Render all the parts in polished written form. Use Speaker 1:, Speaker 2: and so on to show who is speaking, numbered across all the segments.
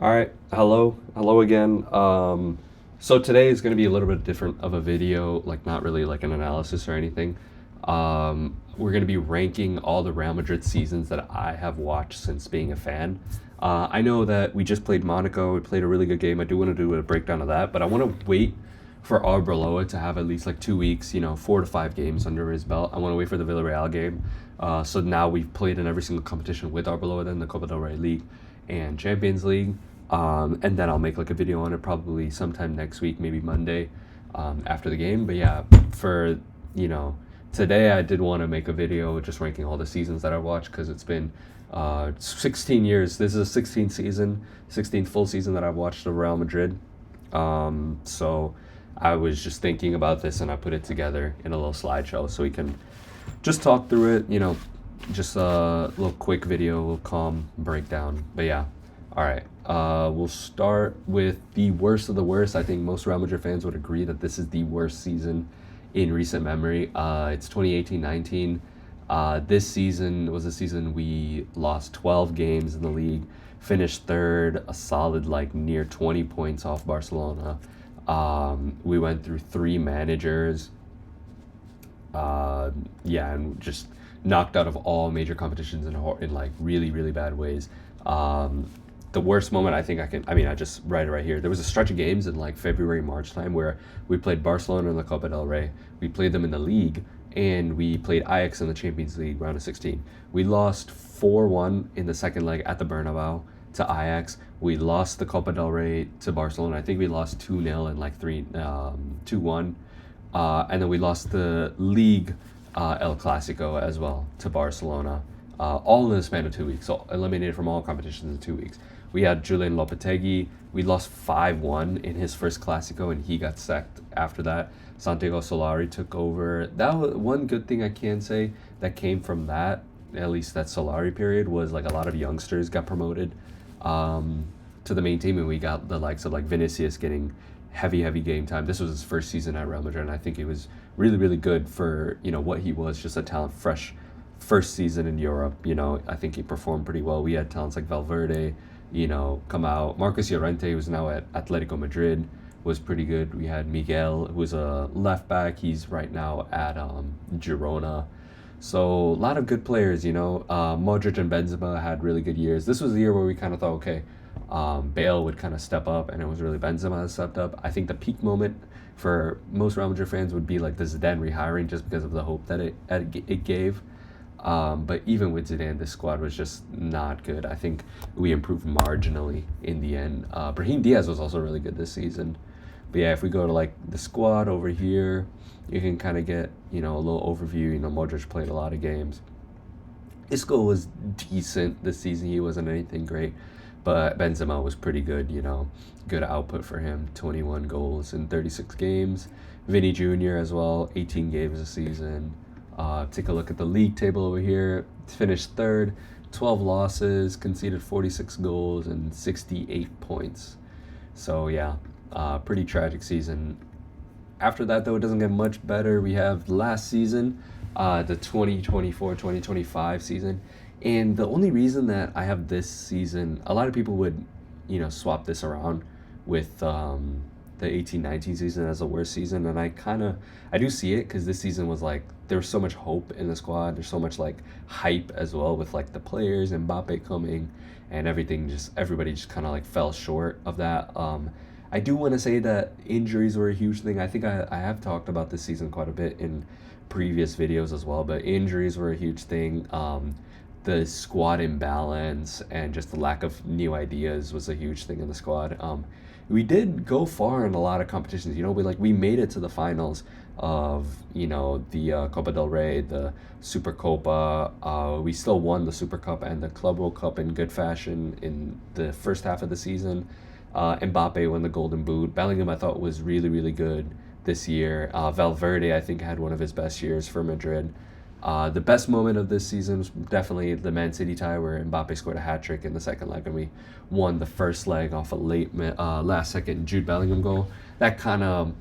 Speaker 1: All right, hello again. So today is going to be a little bit different of a video, like not really like an analysis or anything. We're going to be ranking all the Real Madrid seasons that I have watched since being a fan. I know that we just played Monaco. We played a really good game. I do want to do a breakdown of that, but I want to wait for Arbeloa to have at least like 2 weeks, 4 to 5 games under his belt. I want to wait for the Villarreal game. So now we've played in every single competition with Arbeloa, then the Copa del Rey League and Champions League. And then I'll make like a video on it probably sometime next week, maybe Monday, after the game. But yeah, for you know today I did want to make a video just ranking all the seasons that I watched because it's been 16 years. This is a 16th season, 16th full season that I've watched of Real Madrid. So I was just thinking about this and I put it together in a little slideshow so we can just talk through it. Just a little quick video, a little calm breakdown. But yeah, all right. We'll start with the worst of the worst. I think most Real Madrid fans would agree that this is the worst season in recent memory. It's 2018-19. This season was a season we lost 12 games in the league, finished third, a solid like near 20 points off Barcelona. We went through 3 managers. And just knocked out of all major competitions in like really, really bad ways. The worst moment I just write it right here. There was a stretch of games in like February, March time where we played Barcelona in the Copa del Rey. We played them in the league and we played Ajax in the Champions League round of 16. We lost 4-1 in the second leg at the Bernabeu to Ajax. We lost the Copa del Rey to Barcelona. I think we lost 2-0 and like 2-1. And then we lost the league El Clasico as well to Barcelona, all in the span of 2 weeks. So eliminated from all competitions in 2 weeks. We had Julian Lopetegui. We lost 5-1 in his first Clasico, and he got sacked after that. Santiago Solari took over. That was one good thing I can say that came from that, at least that Solari period, was like a lot of youngsters got promoted to the main team, and we got the likes of like Vinicius getting heavy game time. This was his first season at Real Madrid, and I think he was really, really good for, what he was, just a talent, fresh first season in Europe. I think he performed pretty well. We had talents like Valverde, come out. Marcos Llorente, who's now at Atletico Madrid, was pretty good. We had Miguel, who was a left back. He's right now at Girona. So a lot of good players, Modric and Benzema had really good years. This was the year where we kind of thought, okay, Bale would kind of step up, and it was really Benzema that stepped up. I think the peak moment for most Real Madrid fans would be like the Zidane rehiring, just because of the hope that it gave. But even with Zidane, this squad was just not good. I think we improved marginally in the end. Brahim Diaz was also really good this season. But yeah, if we go to like the squad over here, you can kind of get, a little overview. Modric played a lot of games. Isco was decent this season. He wasn't anything great. But Benzema was pretty good, good output for him. 21 goals in 36 games. Vinny Jr. as well, 18 games a season. Take a look at the league table over here. Finished third, 12 losses, conceded 46 goals and 68 points. So yeah, pretty tragic season. After that, though, it doesn't get much better. We have last season, the 2024-2025 season. And the only reason that I have this season, a lot of people would, swap this around with the 18-19 season as the worst season. And I do see it because this season was like, there's so much hope in the squad. There's so much like hype as well with like the players, Mbappe coming and everybody just kind of like fell short of that. I do want to say that injuries were a huge thing. I think I have talked about this season quite a bit in previous videos as well, but injuries were a huge thing. The squad imbalance and just the lack of new ideas was a huge thing in the squad. We did go far in a lot of competitions. We made it to the finals of the Copa del Rey, the Super Copa. We still won the Super Cup and the Club World Cup in good fashion in the first half of the season. Mbappe won the Golden Boot. Bellingham, I thought, was really, really good this year. Valverde, I think, had one of his best years for Madrid. The best moment of this season was definitely the Man City tie, where Mbappe scored a hat-trick in the second leg, and we won the first leg off a last-second Jude Bellingham goal. That kind of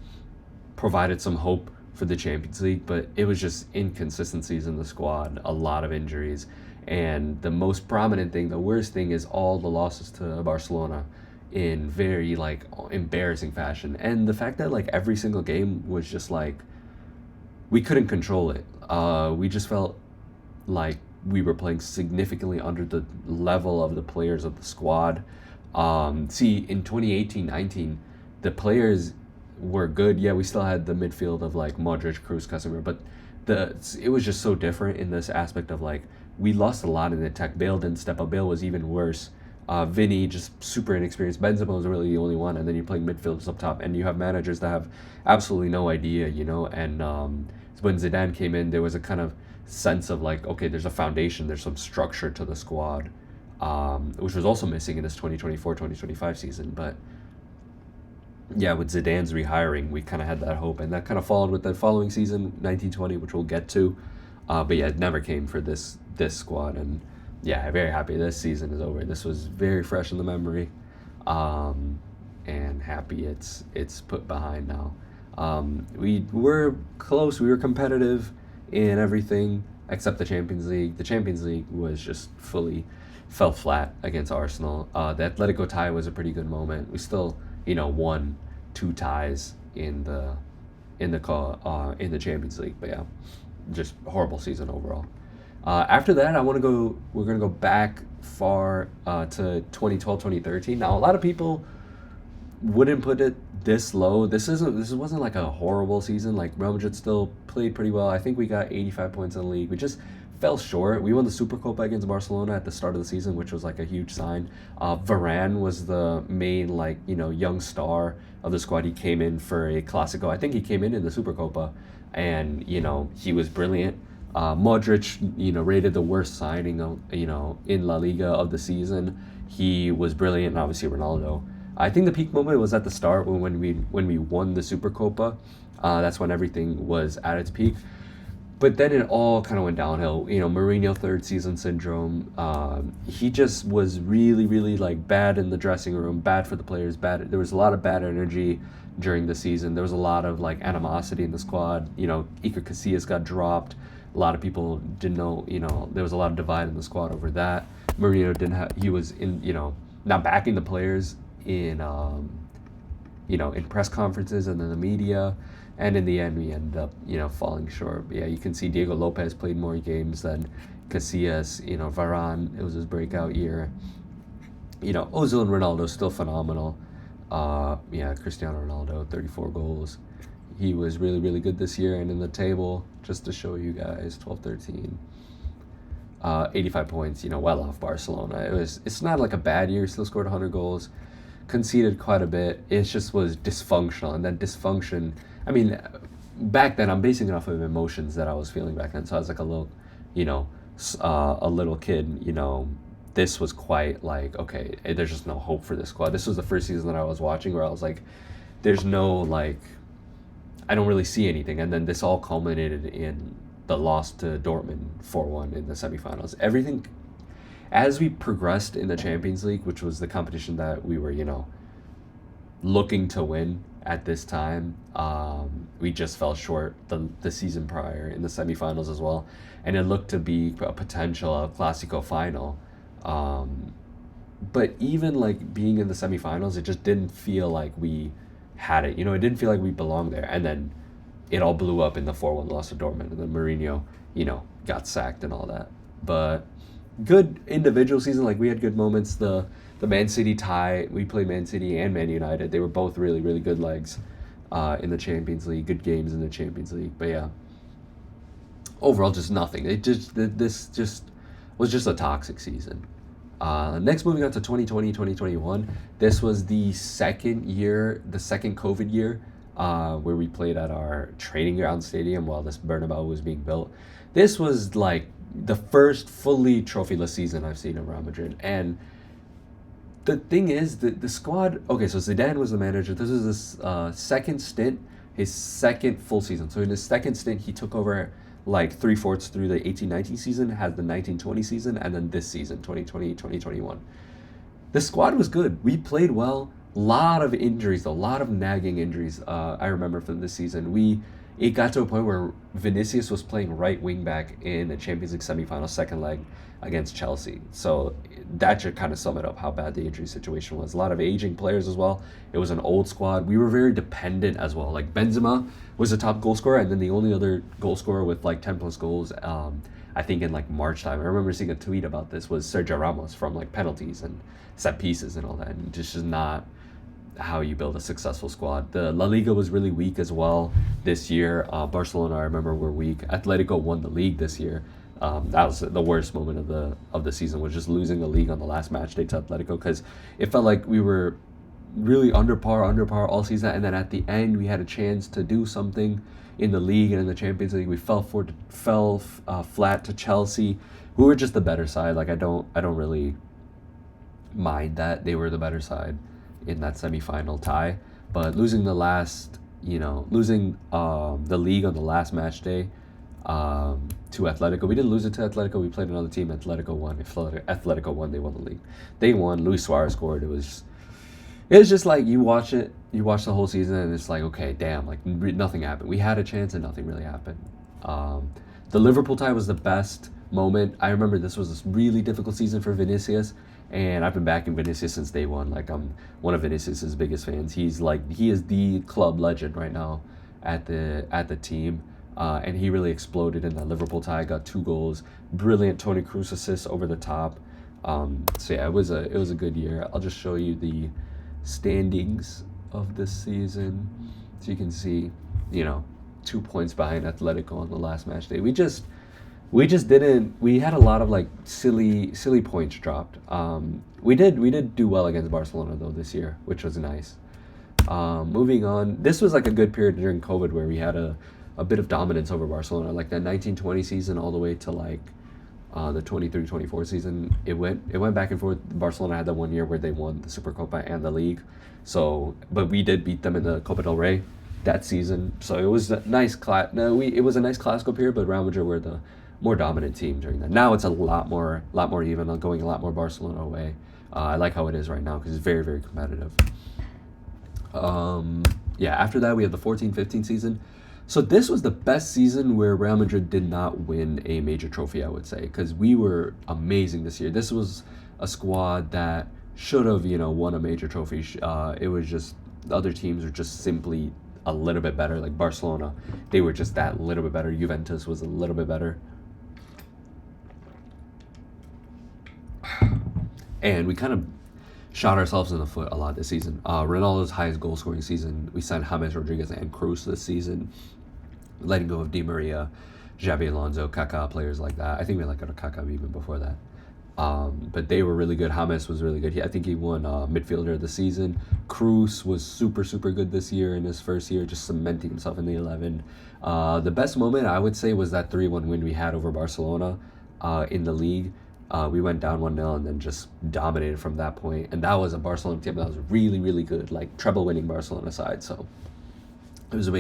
Speaker 1: provided some hope for the Champions League, but it was just inconsistencies in the squad, a lot of injuries, and the most prominent thing, the worst thing, is all the losses to Barcelona. in very like embarrassing fashion. And the fact that like every single game was just like we couldn't control it. We just felt like we were playing significantly under the level of the players of the squad. See, in 2018-19, the players were good. Yeah, we still had the midfield of like Modric, Cruz, Casemiro, but it was just so different in this aspect of like we lost a lot in the attack. Bale didn't step up. Bale was even worse. Vinny just super inexperienced. Benzema was really the only one, and then you're playing midfielders up top, and you have managers that have absolutely no idea, you know. And when Zidane came in, there was a kind of sense of like, okay, there's a foundation, there's some structure to the squad, which was also missing in this 2024-2025 season. But yeah, with Zidane's rehiring, we kind of had that hope, and that kind of followed with the following season, 1920, which we'll get to. But yeah, it never came for this squad, and yeah, I'm very happy this season is over. This was very fresh in the memory, and happy it's put behind now. We were close, we were competitive in everything except the Champions League. The Champions League was just fully fell flat against Arsenal. The Atletico tie was a pretty good moment. We still, won 2 ties in the Champions League, but yeah, just horrible season overall. After that, we're gonna go back far to 2012-2013. Now, a lot of people wouldn't put it this low. This wasn't like a horrible season. Like Real Madrid still played pretty well. I think we got 85 points in the league. We just fell short. We won the Supercopa against Barcelona at the start of the season, which was like a huge sign. Varane was the main young star of the squad. He came in for a Clásico. I think he came in the Supercopa, and he was brilliant. Modric, rated the worst signing in La Liga of the season. He was brilliant, and obviously Ronaldo. I think the peak moment was at the start when we won the Supercopa. That's when everything was at its peak. But then it all kind of went downhill. Mourinho third season syndrome. He just was really, really like bad in the dressing room, bad for the players, bad. There was a lot of bad energy during the season. There was a lot of like animosity in the squad. Iker Casillas got dropped. A lot of people didn't know. There was a lot of divide in the squad over that. Mourinho didn't have. He was not backing the players in in press conferences and in the media, and in the end we ended up falling short. But yeah, you can see Diego Lopez played more games than Casillas. Varane, it was his breakout year. Ozil and Ronaldo still phenomenal. Cristiano Ronaldo, 34 goals. He was really, really good this year. And in the table, just to show you guys, 12-13, 85 points, well off Barcelona. It's not like a bad year. Still scored 100 goals. Conceded quite a bit. It just was dysfunctional. And that dysfunction, back then I'm basing it off of emotions that I was feeling back then. So I was like a little, a little kid, this was quite like, okay, there's just no hope for this squad. This was the first season that I was watching where I was like, there's no I don't really see anything. And then this all culminated in the loss to Dortmund 4-1 in the semifinals. Everything, as we progressed in the Champions League, which was the competition that we were, looking to win at this time, we just fell short the season prior in the semifinals as well. And it looked to be a potential Clásico final. But even being in the semifinals, it just didn't feel like we had it. It didn't feel like we belonged there. And then it all blew up in the 4-1 loss to Dortmund. And then Mourinho, got sacked and all that. But good individual season. We had good moments. The Man City tie, we played Man City and Man United. They were both really, really good legs in the Champions League. Good games in the Champions League. But yeah, overall, just nothing. This was just a toxic season. Next, moving on to 2020-2021. This was the second COVID year, where we played at our training ground stadium while this Bernabeu was being built. This was the first fully trophyless season I've seen in Real Madrid. And the thing is that the squad, okay, so Zidane was the manager. This was his second stint, his second full season. So in his second stint, he took over 3/4 through the 18-19 season, had the 19-20 season, and then this season, 2020-2021. The squad was good. We played well. A lot of injuries, a lot of nagging injuries. I remember from this season. it got to a point where Vinicius was playing right wing back in the Champions League semifinal second leg against Chelsea. So that should kind of sum it up how bad the injury situation was. A lot of aging players as well. It was an old squad. We were very dependent as well. Like Benzema was the top goal scorer, and then the only other goal scorer with like 10 plus goals, I think in like March time. I remember seeing a tweet about this was Sergio Ramos from like penalties and set pieces and all that. And just is not how you build a successful squad. The La Liga was really weak as well this year. Barcelona, I remember, were weak. Atletico won the league this year. That was the worst moment of the season, was just losing the league on the last match day to Atletico, because it felt like we were really under par all season, and then at the end we had a chance to do something in the league and in the Champions League. We fell flat to Chelsea, who were just the better side. Like I don't really mind that they were the better side in that semifinal tie, but losing the league on the last match day to Atletico. We didn't lose it to Atletico. We played another team. Atletico won. If Atletico won, they won the league. They won. Luis Suarez scored. It was just like you watch the whole season, and it's like, okay, damn, like nothing happened. We had a chance and nothing really happened. The Liverpool tie was the best moment. I remember this was a really difficult season for Vinicius, and I've been backing Vinicius since day one. Like I'm one of Vinicius's biggest fans. He is the club legend right now at the team. And he really exploded in that Liverpool tie. Got 2 goals, brilliant Toni Kroos assist over the top. So yeah, it was a good year. I'll just show you the standings of this season, so you can see, 2 points behind Atletico on the last match day. We just didn't. We had a lot of like silly points dropped. We did do well against Barcelona though this year, which was nice. Moving on, this was like a good period during COVID where we had a bit of dominance over Barcelona, like that 1920 season all the way to like the 23-24 season. It went back and forth. Barcelona had that one year where they won the Supercopa and the league. So, but we did beat them in the Copa del Rey that season. So it was a nice it was a nice Clasico period, but Real Madrid were the more dominant team during that. Now it's a lot more even, going a lot more Barcelona away. I like how it is right now because it's very, very competitive. After that we have the 14-15 season. So this was the best season where Real Madrid did not win a major trophy, I would say, because we were amazing this year. This was a squad that should have, won a major trophy. It was just the other teams were just simply a little bit better. Like Barcelona, they were just that little bit better. Juventus was a little bit better. And we kind of shot ourselves in the foot a lot this season. Ronaldo's highest goal scoring season. We signed James Rodriguez and Kroos this season. Letting go of Di Maria, Xabi Alonso, Kaká, players like that. I think we let go of Kaká even before that. But they were really good. James was really good. I think he won midfielder of the season. Kroos was super, super good this year in his first year, just cementing himself in the 11. The best moment, I would say, was that 3-1 win we had over Barcelona in the league. We went down 1-0 and then just dominated from that point. And that was a Barcelona team that was really, really good, like treble winning Barcelona side. So it was a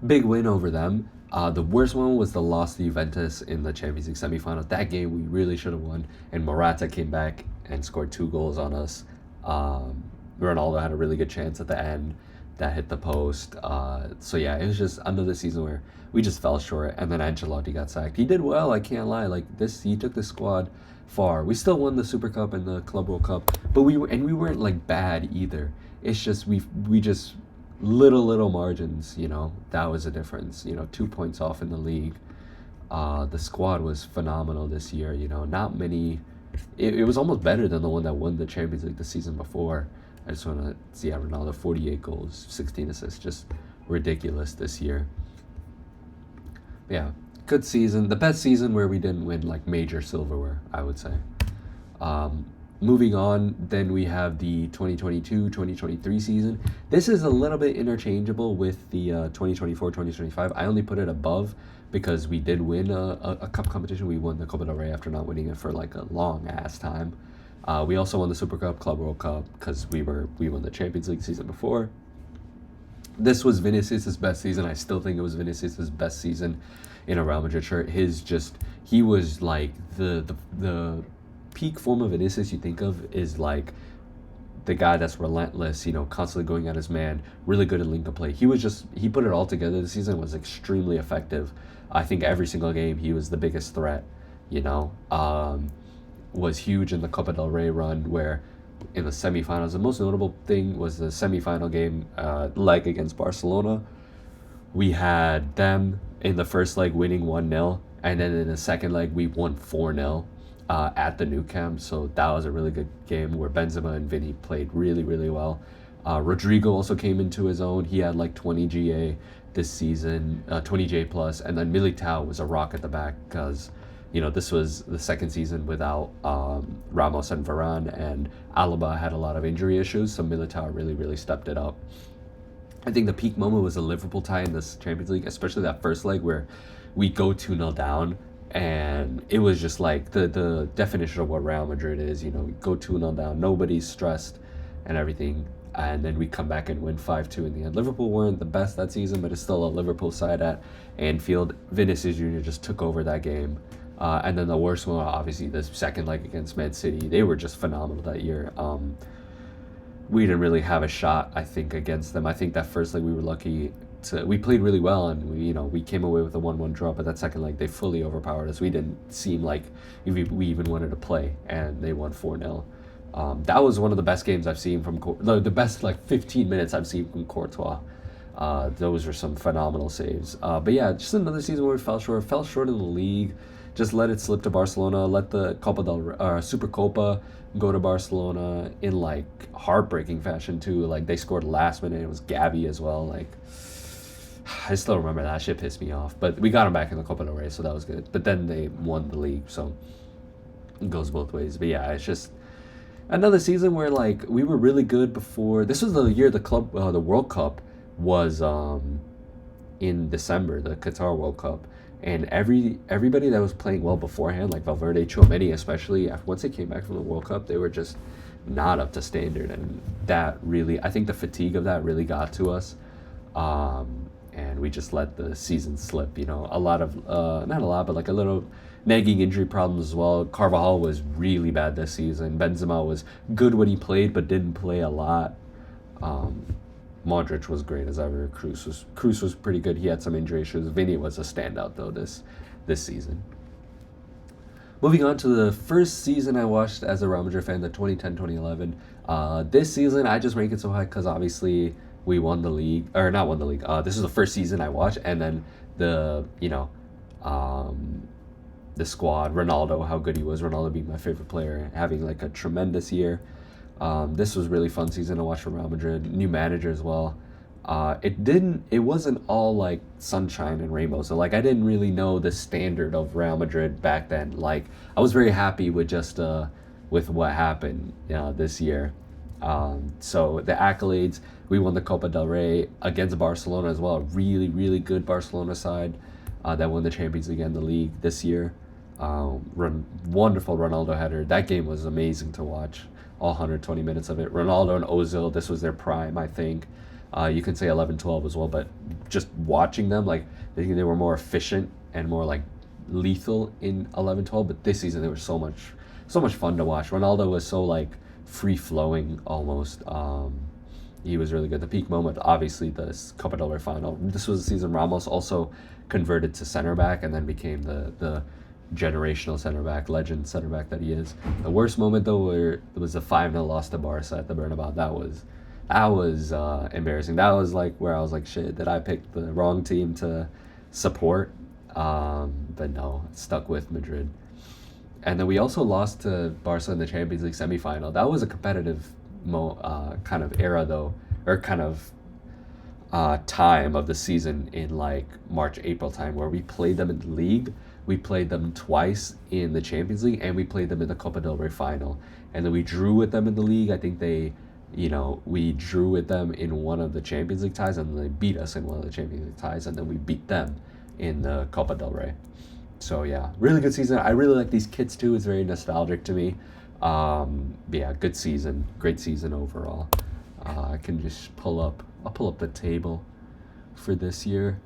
Speaker 1: big win over them. The worst one was the loss to Juventus in the Champions League semifinal. That game we really should have won, and Morata came back and scored 2 goals on us. Ronaldo had a really good chance at the end that hit the post. So yeah, it was just another season where we just fell short, and then Ancelotti got sacked. He did well, I can't lie. Like he took the squad far. We still won the Super Cup and the Club World Cup, but we weren't like bad either. It's just we just little margins, that was a difference. 2 points off in the league. The squad was phenomenal this year. Not many. It was almost better than the one that won the Champions League the season before. I just want to see Ronaldo, 48 goals, 16 assists, just ridiculous this year. Yeah, good season. The best season where we didn't win like major silverware, I would say. Moving on, then we have the 2022-2023 season. This is a little bit interchangeable with the 2024-2025. I only put it above because we did win a cup competition. We won the Copa del Rey after not winning it for like a long ass time. We also won the Super Cup, Club World Cup, because we won the Champions League season before. This was Vinicius' best season. I still think it was Vinicius' best season in a Real Madrid shirt. He was like the peak form of Vinicius you think of is like the guy that's relentless, constantly going at his man, really good at link up play. He put it all together this season, was extremely effective. I think every single game he was the biggest threat, you know. Was huge in the Copa del Rey run where in the semifinals, the most notable thing was the semifinal game leg against Barcelona. We had them in the first leg winning 1-0, and then in the second leg we won 4-0 at the Nou Camp. So that was a really good game where Benzema and Vinny played really, really well. Rodrigo also came into his own. He had like 20 GA this season, 20 J plus, and then Militao was a rock at the back because this was the second season without Ramos and Varane, and Alaba had a lot of injury issues, so Militao really, really stepped it up. I think the peak moment was a Liverpool tie in this Champions League, especially that first leg where we go 2-0 down, and it was just like the definition of what Real Madrid is. We go 2-0 down, nobody's stressed and everything, and then we come back and win 5-2 in the end. Liverpool weren't the best that season, but it's still a Liverpool side at Anfield. Vinicius Jr. just took over that game. And then the worst one, obviously, the second leg against Man City. They were just phenomenal that year. We didn't really have a shot, I think, against them. I think that first leg we were lucky we played really well, and we came away with a 1-1 draw. But that second leg they fully overpowered us. We didn't seem like we even wanted to play, and they won 4-0. That was one of the best games I've seen from the best 15 minutes I've seen from Courtois. Those were some phenomenal saves. But yeah, just another season where we fell short in the league. Just let it slip to Barcelona. Let the Supercopa go to Barcelona in heartbreaking fashion too. They scored last minute. It was Gavi as well. I still remember that shit pissed me off. But we got him back in the Copa del Rey, so that was good. But then they won the league, so it goes both ways. But yeah, it's just another season where we were really good before. This was the year the World Cup was in December, the Qatar World Cup. And everybody that was playing well beforehand, like Valverde, Tchouaméni especially, once they came back from the World Cup, they were just not up to standard. And that really, I think the fatigue of that really got to us. And we just let the season slip, a lot of, not a lot, but a little nagging injury problems as well. Carvajal was really bad this season. Benzema was good when he played, but didn't play a lot. Modric was great as ever. Cruz was pretty good. He had some injury issues. Vinny was a standout though this season. Moving on to the first season I watched as a Real Madrid fan, the 2010-2011. This season I just rank it so high because obviously we won the league, or not won the league. This is the first season I watched, and then the squad, Ronaldo, how good he was. Ronaldo being my favorite player, having a tremendous year. This was really fun season to watch for Real Madrid. New manager as well. It wasn't all sunshine and rainbows. So I didn't really know the standard of Real Madrid back then. I was very happy with just with what happened this year. So the accolades, we won the Copa del Rey against Barcelona as well. A really, really good Barcelona side that won the Champions League and the league this year. Wonderful Ronaldo header. That game was amazing to watch. All 120 minutes of it. Ronaldo and Ozil, this was their prime, I think. You can say 11-12 as well, but just watching them, I think they were more efficient and more lethal in 11-12, but this season they were so much fun to watch. Ronaldo was so free-flowing almost. He was really good. The peak moment, obviously, the Copa del Rey final. This was the season Ramos also converted to center back and then became the generational center back, legend center back that he is. The worst moment though, it was the 5-0 loss to Barca at the Bernabeu. That was embarrassing. That was where I was shit, did I pick the wrong team to support? But no, stuck with Madrid. And then we also lost to Barca in the Champions League semifinal. That was a competitive kind of era though, or kind of time of the season in March, April time, where we played them in the league. We played them twice in the Champions League, and we played them in the Copa del Rey final. And then we drew with them in the league. I think we drew with them in one of the Champions League ties, and they beat us in one of the Champions League ties, and then we beat them in the Copa del Rey. So yeah, really good season. I really like these kits too. It's very nostalgic to me. But yeah, good season. Great season overall. I can just I'll pull up the table for this year.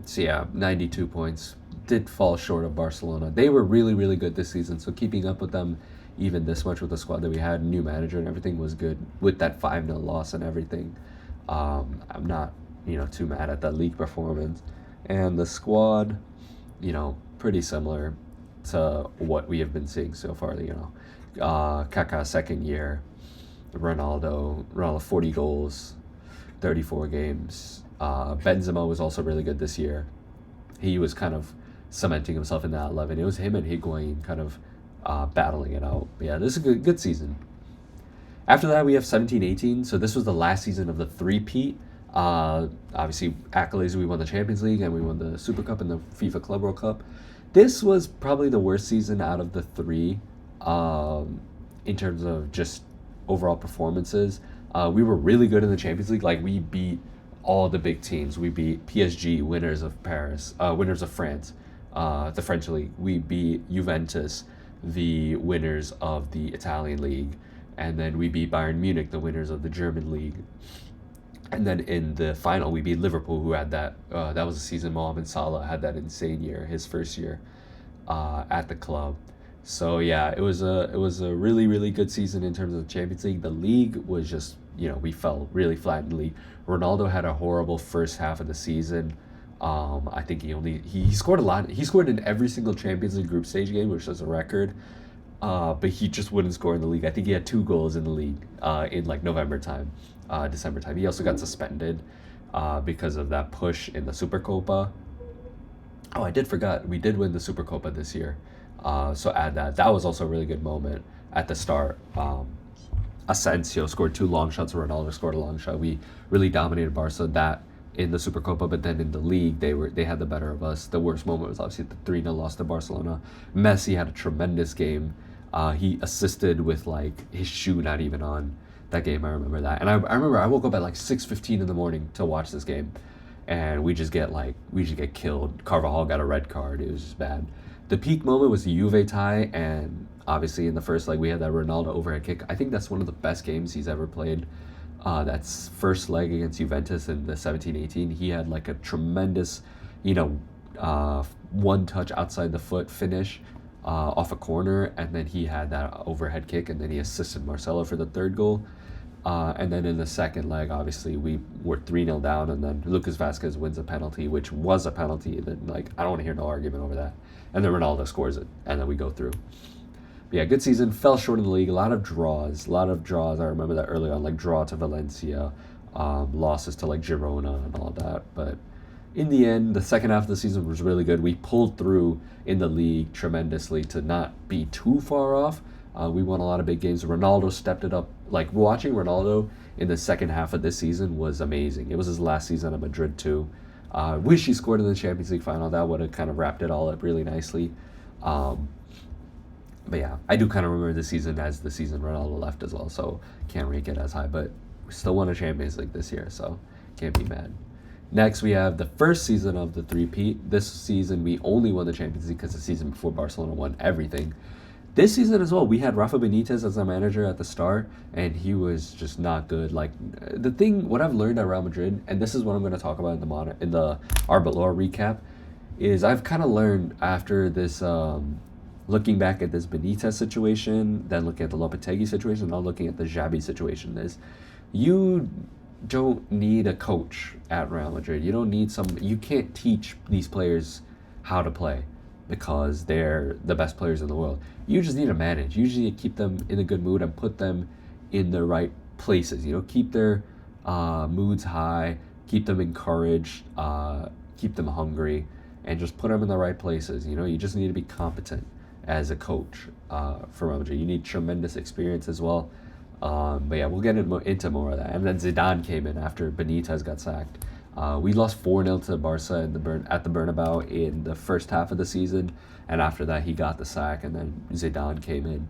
Speaker 1: So yeah, 92 points. Did fall short of Barcelona. They were really, really good this season, so keeping up with them even this much with the squad that we had. New manager and everything was good with that 5-0 loss and everything. I'm not, too mad at that league performance. And the squad, pretty similar to what we have been seeing so far. Kaká second year, Ronaldo 40 goals, 34 games. Benzema was also really good this year. He was kind of cementing himself in that 11. It was him and Higuain kind of battling it out. But yeah, this is a good season. After that, we have 17-18. So this was the last season of the three-peat. Obviously, accolades, we won the Champions League and we won the Super Cup and the FIFA Club World Cup. This was probably the worst season out of the three in terms of just overall performances. We were really good in the Champions League. Like, we beat all the big teams. We beat PSG, winners of Paris, winners of France, the French league. We beat Juventus, the winners of the Italian league. And then we beat Bayern Munich, the winners of the German league. And then in the final, we beat Liverpool, who had that. That was the season Mohamed Salah had that insane year, his first year at the club. So yeah, it was a really, really good season in terms of the Champions League. The league was just, we fell really flat in the league. Ronaldo had a horrible first half of the season. I think he scored a lot. He scored in every single Champions League group stage game, which is a record. But he just wouldn't score in the league. I think he had 2 goals in the league in like November time, December time. He also got suspended because of that push in the Supercopa. Oh, I did forget. We did win the Supercopa this year. So add that. That was also a really good moment at the start. Asensio scored 2 long shots. Ronaldo scored a long shot. We really dominated Barca that in the Supercopa, but then in the league they had the better of us. The worst moment was obviously the 3-0 loss to Barcelona. Messi had a tremendous game. He assisted with like his shoe not even on that game. I remember that. And I remember I woke up at like 6:15 in the morning to watch this game, and we just get killed. Carvajal got a red card. It was just bad. The peak moment was the Juve tie, and obviously in the first leg we had that Ronaldo overhead kick. I think that's one of the best games he's ever played. That's first leg against Juventus in the 17-18. He had like a tremendous, one touch outside the foot finish off a corner, and then he had that overhead kick, and then he assisted Marcelo for the third goal. And then in the second leg, obviously, we were 3-0 down, and then Lucas Vazquez wins a penalty, which was a penalty. And then, I don't want to hear no argument over that. And then Ronaldo scores it, and then we go through. But yeah, good season. Fell short in the league. A lot of draws. I remember that early on, like draw to Valencia, losses to like Girona and all that. But in the end, the second half of the season was really good. We pulled through in the league tremendously to not be too far off. We won a lot of big games. Ronaldo stepped it up. Like, watching Ronaldo in the second half of this season was amazing. It was his last season at Madrid too. Wish he scored in the Champions League final. That would have kind of wrapped it all up really nicely. But yeah, I do kind of remember the season as the season Ronaldo left as well, so can't rank it as high. But we still won a Champions League this year, so can't be mad. Next, we have the first season of the three-peat. This season, we only won the Champions League because the season before Barcelona won everything. This season as well, we had Rafa Benitez as our manager at the start, and he was just not good. Like, what I've learned at Real Madrid, and this is what I'm going to talk about in the Arbeloa recap, is I've kind of learned after this, looking back at this Benitez situation, then looking at the Lopetegui situation, now looking at the Xabi situation, is you don't need a coach at Real Madrid. You can't teach these players how to play because they're the best players in the world. You just need to manage. You just need to keep them in a good mood and put them in the right places. Keep their moods high, keep them encouraged, keep them hungry, and just put them in the right places. You just need to be competent as a coach for Real Madrid. You need tremendous experience as well. But yeah, we'll get into more of that. And then Zidane came in after Benitez got sacked. We lost 4-0 to Barca at the Bernabeu in the first half of the season, and after that he got the sack, and then Zidane came in.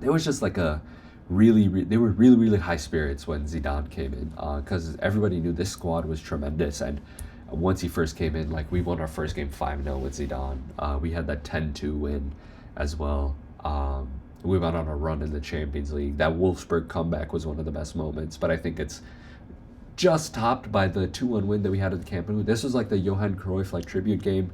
Speaker 1: It was just like they were really, really high spirits when Zidane came in, because everybody knew this squad was tremendous. And once he first came in, like, we won our first game 5-0 with Zidane. We had that 10-2 win as well. We went on a run in the Champions League. That Wolfsburg comeback was one of the best moments, but I think it's just topped by the 2-1 win that we had at the Camp Nou. This was like the Johan Cruyff tribute game.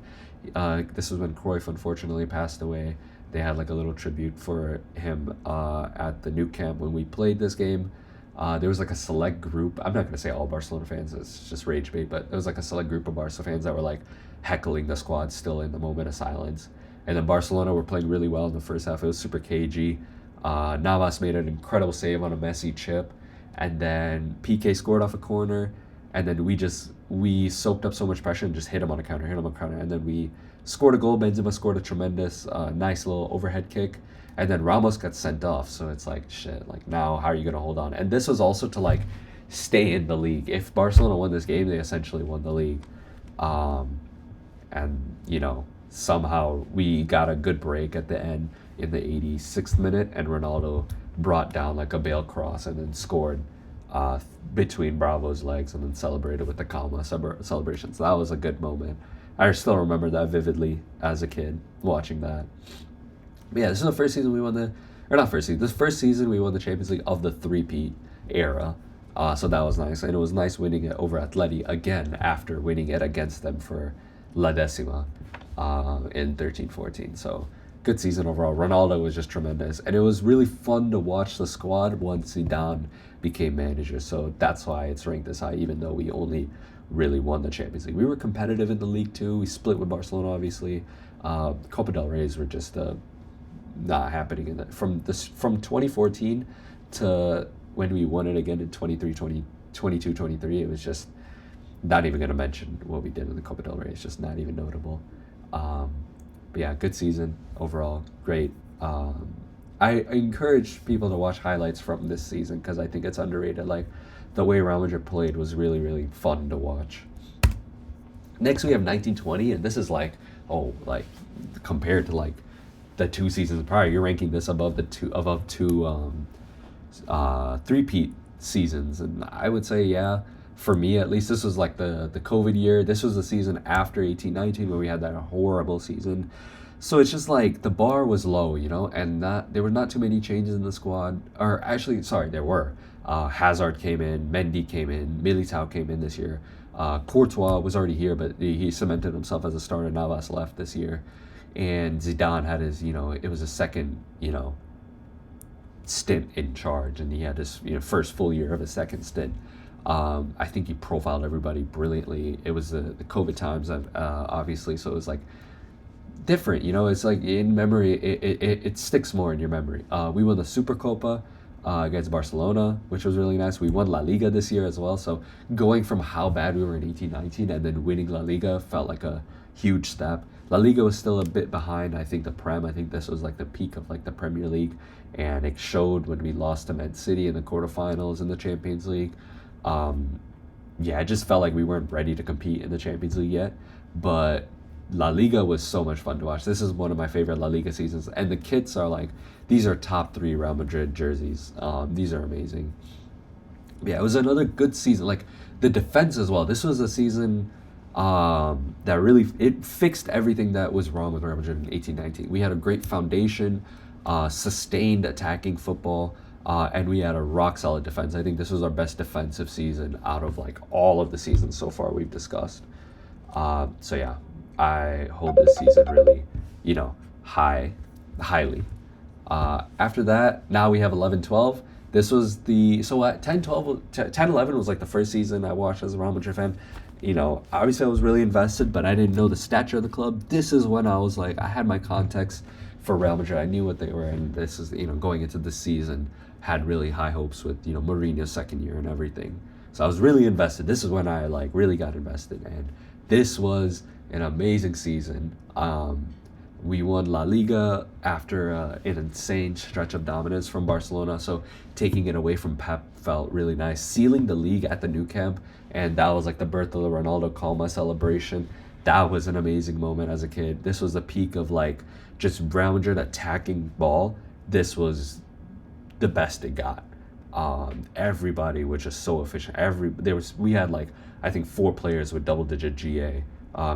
Speaker 1: This was when Cruyff unfortunately passed away. They had like a little tribute for him at the new camp when we played this game. There was like a select group. I'm not gonna say all Barcelona fans. It's just rage bait, but there was like a select group of Barca fans that were like heckling the squad still in the moment of silence. And then Barcelona were playing really well in the first half. It was super cagey. Navas made an incredible save on a messy chip, and then PK scored off a corner, and then we soaked up so much pressure and just hit him on a counter, and then we scored a goal. Benzema scored a tremendous, nice little overhead kick, and then Ramos got sent off. So it's like shit. Like now, how are you gonna hold on? And this was also to like stay in the league. If Barcelona won this game, they essentially won the league. And somehow we got a good break at the end in the 86th minute, and Ronaldo brought down like a Bale cross and then scored between Bravo's legs and then celebrated with the Calma celebration. So that was a good moment. I still remember that vividly as a kid watching that. But yeah, this is the first season we won this first season we won the Champions League of the three-peat era. So that was nice. And it was nice winning it over Atleti again after winning it against them for La Decima in 13-14. So good season overall. Ronaldo was just tremendous. And it was really fun to watch the squad once Zidane became manager. So that's why it's ranked this high, even though we only really won the Champions League. We were competitive in the league too. We split with Barcelona, obviously. Copa del Rey's were just not happening from 2014 to when we won it again in 22-23. It was just not even going to mention what we did in the Copa del Rey. It's just not even notable. But yeah, good season overall. Great. I encourage people to watch highlights from this season because I think it's underrated. Like the way Real Madrid played was really, really fun to watch. Next we have 1920, and this is like compared to like the two seasons prior, you're ranking this above two three-peat seasons, and I would say for me at least, this was like the COVID year. This was the season after 18-19 where we had that horrible season. So it's just like the bar was low, and there were not too many changes in the squad. Or actually, sorry, there were. Hazard came in, Mendy came in, Militao came in this year. Courtois was already here, but he cemented himself as a starter. Navas left this year. And Zidane had his, it was a second, stint in charge, and he had his, first full year of his second stint. I think he profiled everybody brilliantly. It was the COVID times, obviously, so it was like different, it's like in memory, it sticks more in your memory. We won the Supercopa against Barcelona, which was really nice. We won La Liga this year as well, so going from how bad we were in 18-19 and then winning La Liga felt like a huge step. La Liga was still a bit behind, I think, the Prem. I think this was like the peak of like the Premier League, and it showed when we lost to Man City in the quarterfinals in the Champions League. It just felt like we weren't ready to compete in the Champions League yet, but La Liga was so much fun to watch. This is one of my favorite La Liga seasons, and the kits are like, these are top 3 Real Madrid jerseys. These are amazing. Yeah, it was another good season. Like the defense as well. This was a season that really, it fixed everything that was wrong with Real Madrid in 18-19. We had a great foundation, sustained attacking football, and we had a rock solid defense. I think this was our best defensive season out of like all of the seasons so far we've discussed. So yeah, I hold this season really, highly. After that, now we have 11-12. This was at 10-11 was like the first season I watched as a Real Madrid fan. Obviously I was really invested, but I didn't know the stature of the club. This is when I was like, I had my context for Real Madrid. I knew what they were, and this is, going into this season, had really high hopes with, Mourinho's second year and everything. So I was really invested. This is when I like really got invested, and this was an amazing season. We won La Liga after an insane stretch of dominance from Barcelona, so taking it away from Pep felt really nice. Sealing the league at the Nou Camp, and that was like the birth of the Ronaldo Calma celebration. That was an amazing moment as a kid. This was the peak of like just Real Madrid attacking ball. This was the best it got. Everybody was just so efficient. We had like, I think 4 players with double-digit GA.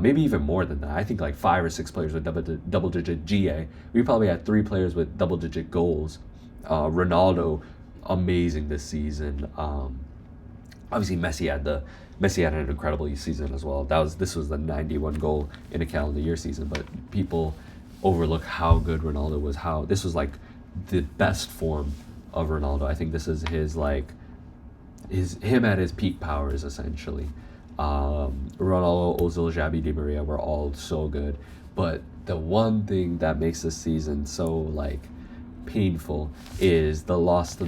Speaker 1: Maybe even more than that. I think like 5 or 6 players with double-digit GA. We probably had 3 players with double-digit goals. Ronaldo, amazing this season. Obviously Messi had an incredible season as well. This was the 91 goal in a calendar year season, but people overlook how good Ronaldo was. How this was like the best form of Ronaldo. I think this is his like him at his peak powers essentially. Ronaldo, Ozil, Xavi, Di Maria were all so good, but the one thing that makes this season so like painful is the loss to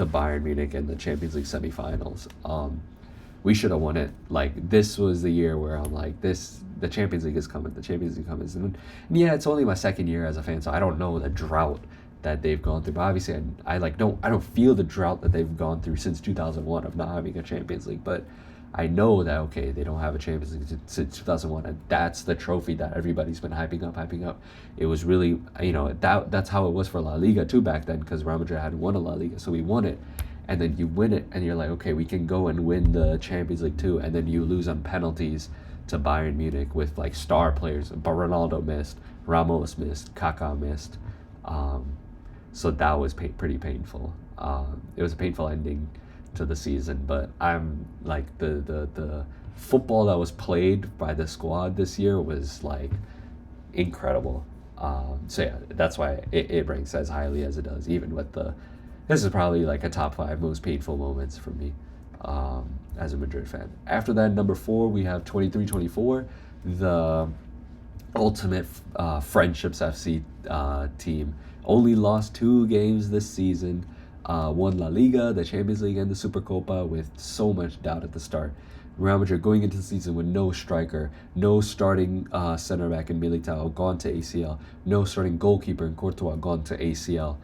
Speaker 1: Bayern Munich in the Champions League semifinals. We should have won it. Like this was the year where I'm like, the Champions League is coming. The Champions League coming. And yeah, it's only my second year as a fan, so I don't know the drought that they've gone through. But obviously, I like I don't feel the drought that they've gone through since 2001 of not having a Champions League. But I know that okay, they don't have a Champions League since 2001, and that's the trophy that everybody's been hyping up. It was really, that's how it was for La Liga too back then, because Real Madrid hadn't won a La Liga, so we won it, and then you win it, and you're like, okay, we can go and win the Champions League too, and then you lose on penalties to Bayern Munich with like star players, but Ronaldo missed, Ramos missed, Kaká missed, so that was pretty painful. It was a painful ending to the season, but I'm like the football that was played by the squad this year was like incredible. So yeah, that's why it ranks as highly as it does, even with this is probably like a top 5 most painful moments for me as a Madrid fan. After that, number 4, we have 23-24, the ultimate Friendships FC team. Only lost 2 games this season. Won La Liga, the Champions League, and the Supercopa with so much doubt at the start. Real Madrid going into the season with no striker, no starting center back in Militao, gone to ACL, no starting goalkeeper in Courtois, gone to ACL.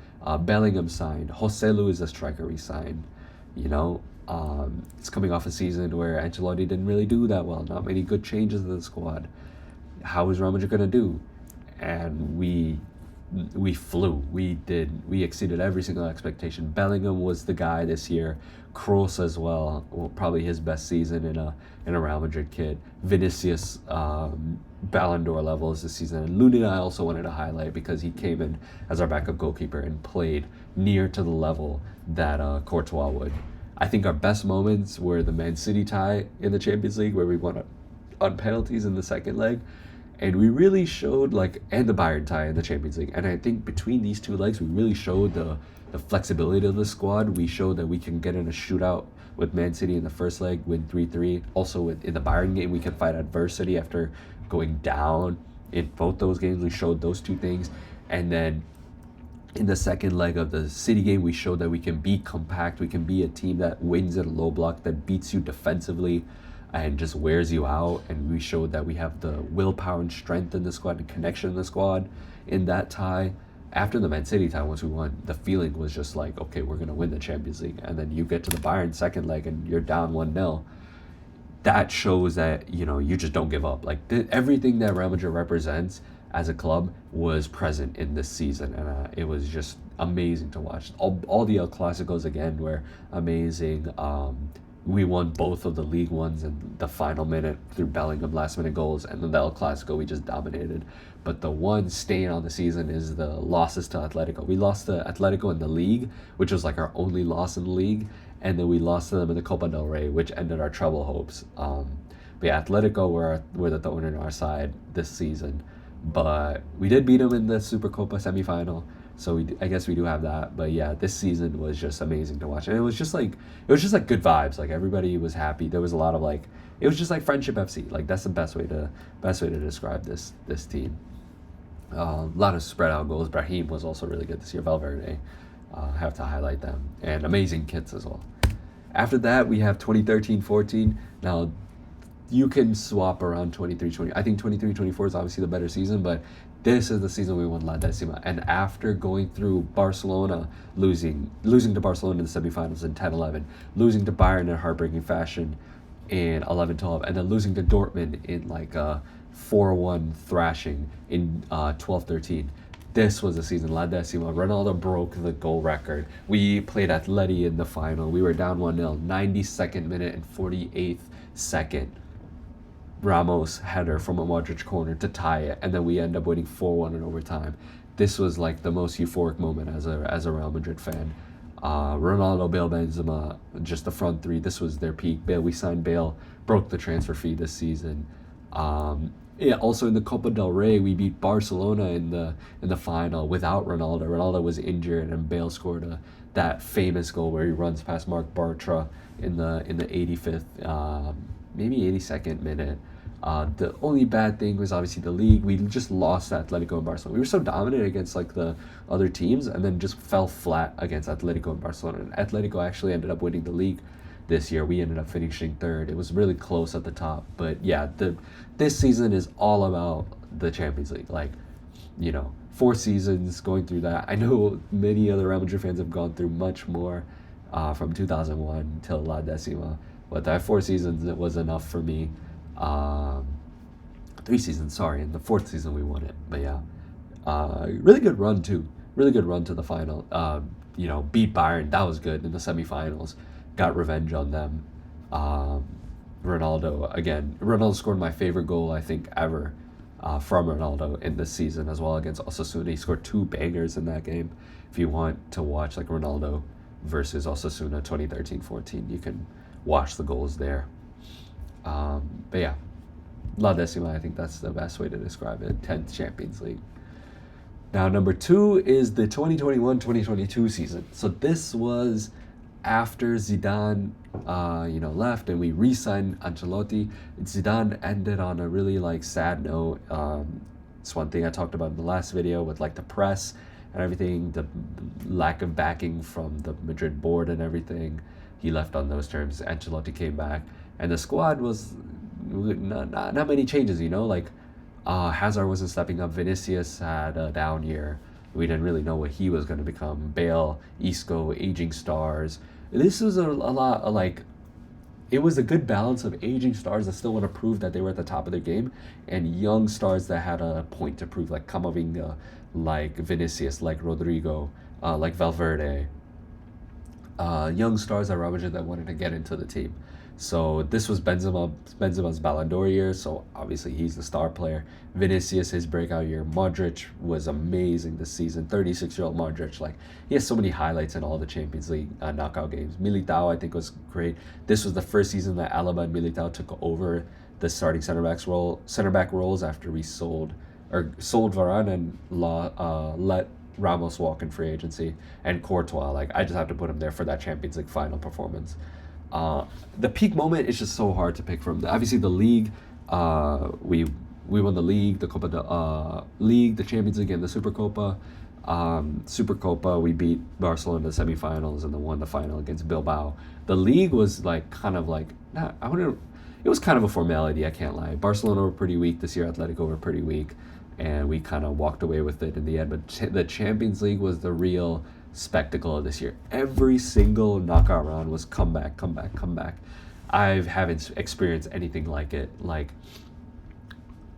Speaker 1: Bellingham signed, Jose Luis, the striker, resigned. It's coming off a season where Ancelotti didn't really do that well. Not many good changes in the squad. How is Real Madrid gonna do? And we flew. We exceeded every single expectation. Bellingham was the guy this year. Kroos as well, probably his best season in a Real Madrid kit. Vinicius, Ballon d'Or levels this season. And Lunin I also wanted to highlight because he came in as our backup goalkeeper and played near to the level that Courtois would. I think our best moments were the Man City tie in the Champions League where we won on penalties in the second leg. And we really showed and the Bayern tie in the Champions League. And I think between these 2 legs, we really showed the flexibility of the squad. We showed that we can get in a shootout with Man City in the first leg, win 3-3. Also in the Bayern game, we can fight adversity after going down. In both those games, we showed those 2 things. And then in the second leg of the City game, we showed that we can be compact. We can be a team that wins at a low block, that beats you defensively and just wears you out. And we showed that we have the willpower and strength in the squad and connection in the squad in that tie. After the Man City tie, once we won, the feeling was just like, okay, we're going to win the Champions League. And then you get to the Bayern second leg and you're down 1-0. That shows that, you just don't give up. Everything that Real Madrid represents as a club was present in this season. And it was just amazing to watch. All the El Clásicos, again, were amazing. We won both of the league ones in the final minute through Bellingham last-minute goals, and then the El Clásico we just dominated. But the one staying on the season is the losses to Atletico. We lost to Atletico in the league, which was like our only loss in the league, and then we lost to them in the Copa del Rey, which ended our treble hopes. But yeah, Atletico were the thorn in our side this season. But we did beat them in the Supercopa semifinal. So I guess we do have that, but yeah, this season was just amazing to watch, and it was just like good vibes. Like everybody was happy. There was a lot of it was just like Friendship FC. Like that's the best way to describe this team. A lot of spread out goals. Brahim was also really good this year. Valverde, have to highlight them, and amazing kits as well. After that, we have 2013-14. Now, you can swap around 23-20. I think 23-24 is obviously the better season, but this is the season we won La Decima. And after going through Barcelona, losing to Barcelona in the semifinals in 10-11, losing to Bayern in heartbreaking fashion in 11-12, and then losing to Dortmund in a 4-1 thrashing in 12-13. This was the season, La Decima. Ronaldo broke the goal record. We played Atleti in the final. We were down 1-0, 92nd minute and 48th second. Ramos header from a Modric corner to tie it, and then we end up winning 4-1 in overtime. This was the most euphoric moment as a Real Madrid fan. Ronaldo, Bale, Benzema, just the front 3. This was their peak. Bale, we signed Bale, broke the transfer fee this season. Yeah, also in the Copa del Rey, we beat Barcelona in the final without Ronaldo. Ronaldo was injured, and Bale scored that famous goal where he runs past Mark Bartra in the 85th, maybe 82nd minute. The only bad thing was obviously the league. We just lost to Atletico and Barcelona. We were so dominant against like the other teams, and then just fell flat against Atletico and Barcelona. And Atletico actually ended up winning the league this year. We ended up finishing third. It was really close at the top, but yeah, the this season is all about the Champions League. Like, 4 seasons going through that. I know many other Real Madrid fans have gone through much more, from 2001 till La Decima, but that 4 seasons it was enough for me. Um, 3 seasons, sorry, and the fourth season we won it. But yeah, really good run too. Really good run to the final. Beat Bayern. That was good in the semifinals. Got revenge on them. Um, Ronaldo again. Ronaldo scored my favorite goal I think ever, from Ronaldo in this season as well against Osasuna. He scored two bangers in that game. If you want to watch like Ronaldo versus Osasuna 2013-14, you can watch the goals there. But yeah, La Decima, I think that's the best way to describe it. 10th Champions League. Now, number two is the 2021-2022 season. So this was after Zidane, left, and we re-signed Ancelotti. Zidane ended on a really like sad note. It's one thing I talked about in the last video with like the press and everything, the lack of backing from the Madrid board and everything. He left on those terms. Ancelotti came back, and the squad was not many changes. Like Hazard wasn't stepping up. Vinicius had a down year. We didn't really know what he was going to become. Bale, Isco, aging stars. This was a lot of like, it was a good balance of aging stars that still want to prove that they were at the top of their game, and young stars that had a point to prove, like Camavinga, like Vinicius, like Rodrigo, like Valverde. Young stars at Real Madrid that wanted to get into the team. So this was Benzema's Ballon d'Or year, so obviously he's the star player. Vinicius, his breakout year. Modric was amazing this season. 36-year-old Modric, like he has so many highlights in all the Champions League knockout games. Militao, I think, was great. This was the first season that Alaba and Militao took over the starting center back roles after we sold Varane and let Ramos walk in free agency, and Courtois. Like I just have to put him there for that Champions League final performance. The peak moment is just so hard to pick from. Obviously, the league, we won the league, the Copa League, the Champions League, and the Supercopa. Supercopa, we beat Barcelona in the semifinals and then won the final against Bilbao. The league was like kind of like not. I wouldn't. It was kind of a formality. I can't lie. Barcelona were pretty weak this year. Atletico were pretty weak, and we kind of walked away with it in the end. But the Champions League was the real spectacle of this year. Every single knockout round was comeback. I haven't experienced anything like it. Like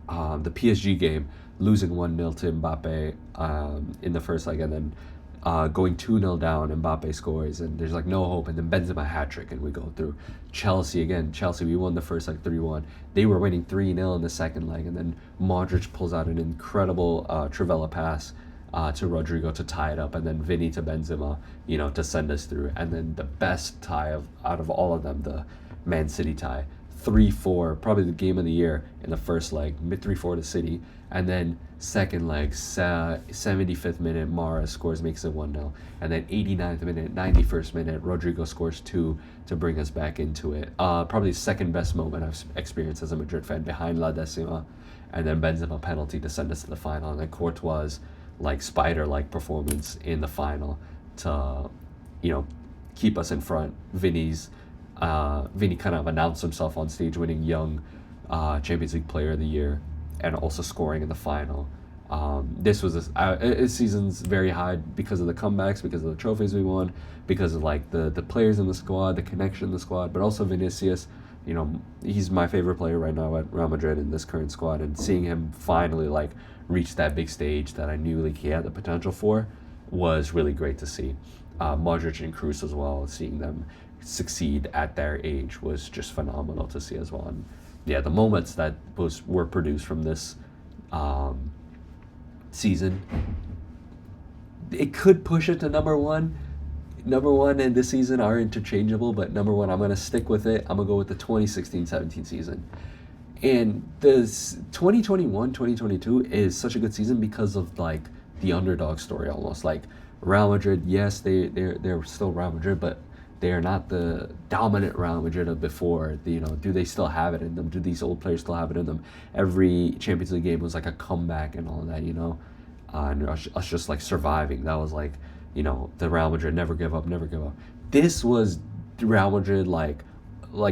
Speaker 1: the PSG game, losing 1-0 to Mbappe in the first leg, and then going 2-0 down, Mbappe scores, and there's like no hope, and then Benzema hat-trick, and we go through. Chelsea, we won the first leg 3-1. They were winning 3-0 in the second leg, and then Modric pulls out an incredible Trivela pass to Rodrigo to tie it up, and then Vinny to Benzema, to send us through. And then the best tie out of all of them, the Man City tie, 3-4, probably the game of the year in the first leg, 3-4 to City, and then second leg, 75th minute, Mara scores, makes it 1-0, and then 89th minute, 91st minute, Rodrigo scores 2 to bring us back into it. Probably the second best moment I've experienced as a Madrid fan, behind La Decima, and then Benzema penalty to send us to the final, and then Courtois' like spider-like performance in the final to, keep us in front. Vinny kind of announced himself on stage, winning Young Champions League Player of the Year, and also scoring in the final. This season's very high because of the comebacks, because of the trophies we won, because of like the players in the squad, the connection in the squad, but also Vinicius. He's my favorite player right now at Real Madrid in this current squad, and seeing him finally like reach that big stage that I knew like he had the potential for was really great to see. Modric and Kroos as well, seeing them succeed at their age was just phenomenal to see as well. And yeah, the moments that were produced from this season, it could push it to number one. Number one and this season are interchangeable, but number one, I'm going to stick with it. I'm going to go with the 2016-17 season. And this 2021, 2022 is such a good season because of like the underdog story almost. Like Real Madrid, yes, they're still Real Madrid, but they are not the dominant Real Madrid of before. Do they still have it in them? Do these old players still have it in them? Every Champions League game was like a comeback and all of that. And us just like surviving. That was like, the Real Madrid never give up, never give up. This was Real Madrid like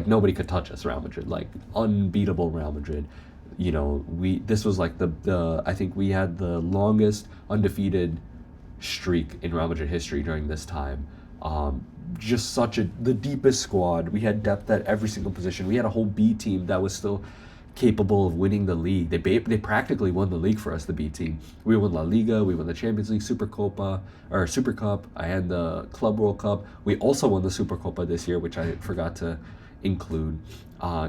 Speaker 1: nobody could touch us. Real Madrid, like unbeatable Real Madrid. This was like the I think we had the longest undefeated streak in Real Madrid history during this time. Just the deepest squad. We had depth at every single position. We had a whole B team that was still capable of winning the league. They practically won the league for us, the B team. We won La Liga, we won the Champions League, Super Cup. I had the Club World Cup. We also won the Super Copa this year, which I forgot to include.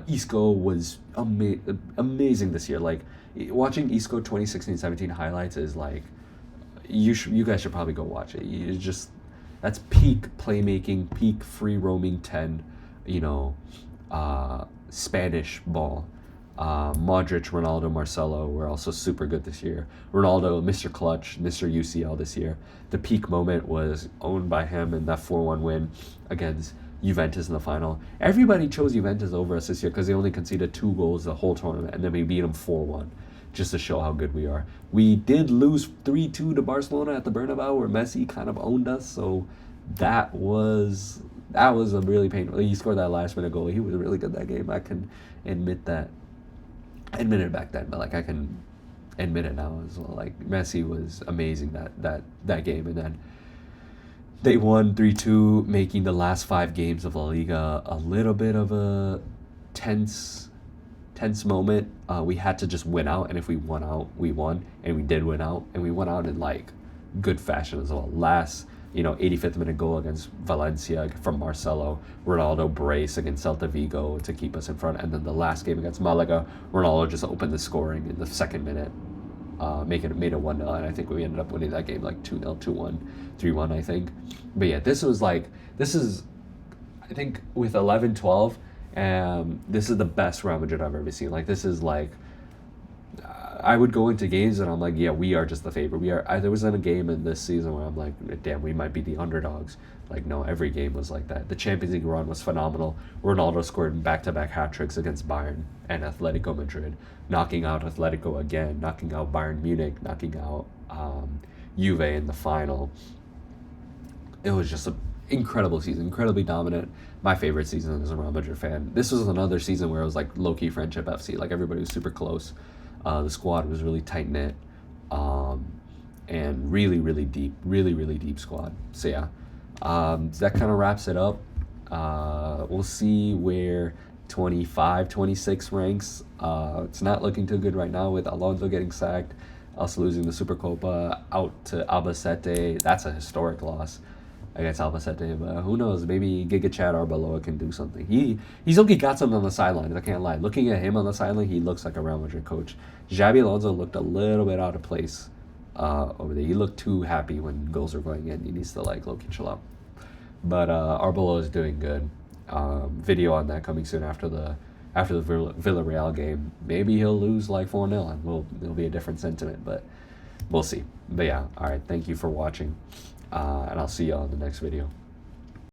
Speaker 1: Isco was amazing this year. Like watching Isco 2016-17 highlights is like you guys should probably go watch it. That's peak playmaking, peak free roaming 10, Spanish ball. Modric, Ronaldo, Marcelo were also super good this year. Ronaldo, Mr. Clutch, Mr. UCL this year. The peak moment was owned by him in that 4-1 win against Juventus in the final. Everybody chose Juventus over us this year because they only conceded 2 goals the whole tournament, and then we beat them 4-1 just to show how good we are. We did lose 3-2 to Barcelona at the Bernabeu where Messi kind of owned us, so that was a really painful. He scored that last minute goal. He was really good that game. I can admit that. I admitted it back then, but like I can admit it now as well. Like Messi was amazing that game, and then they won 3-2, making the last 5 games of La Liga a little bit of a tense moment. We had to just win out, and if we won out, we won, and we did win out, and we went out in like good fashion as well. Last 85th minute goal against Valencia from Marcelo. Ronaldo brace against Celta Vigo to keep us in front. And then the last game against Malaga, Ronaldo just opened the scoring in the second minute, made it 1-0. And I think we ended up winning that game like 2-0, 2-1, 3-1, I think. But yeah, this is, I think with 11-12, this is the best Real Madrid I've ever seen. Like, this is like, I would go into games and I'm like, yeah, we are just the favorite. There wasn't a game in this season where I'm like, damn, we might be the underdogs. Like, no, every game was like that. The Champions League run was phenomenal. Ronaldo scored back-to-back hat tricks against Bayern and Atletico Madrid, knocking out Atletico again, knocking out Bayern Munich, knocking out Juve in the final. It was just an incredible season, incredibly dominant. My favorite season as a Real Madrid fan. This was another season where it was like low-key friendship FC. Like, everybody was super close. The squad was really tight-knit, and really, really deep, really, really deep squad. So yeah, that kind of wraps it up. We'll see where 25, 26 ranks. It's not looking too good right now with Alonso getting sacked, us losing the Supercopa out to Albacete. That's a historic loss against Albacete, but who knows? Maybe Giga Chad Arbeloa can do something. He's okay, got something on the sidelines. I can't lie. Looking at him on the sideline, he looks like a Real Madrid coach. Xabi Alonso looked a little bit out of place over there. He looked too happy when goals were going in. He needs to like low-key chill out. But Arbeloa is doing good. Video on that coming soon after the Villarreal game. Maybe he'll lose like 4-0 and it'll be a different sentiment, but we'll see. But yeah, all right. Thank you for watching. And I'll see you on the next video.